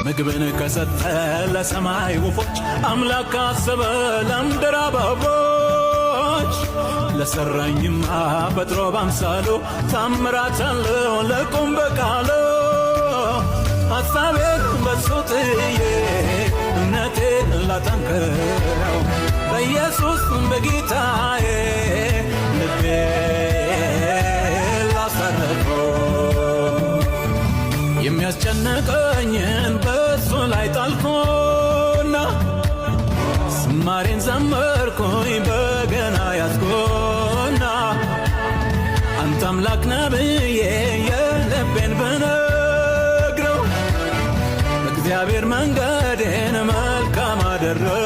ምግብን ከሰጠ ለሰማይ ወፎች አምላክ ካሰበ ለምድር አበቦች ለሰራኝማ በጥሮ ባምሳሉ ታምራት አለው ለቁም በቃሉ ሐሳቤን በሱ ጥዬ እምነቴን ላጠንክረው በኢየሱስ በጌታዬ ልቤ ላሳርፈው የሚያስጨንቀኝን በሱ ላይ ጣልኩና ዝማሬን ዘመርኩኝ በገና ያዝኩና አንተ አምላክ ነህ ብዬ የልቤን ብነግረው እግዚአብሔር መንገዴን መልካም አደረገው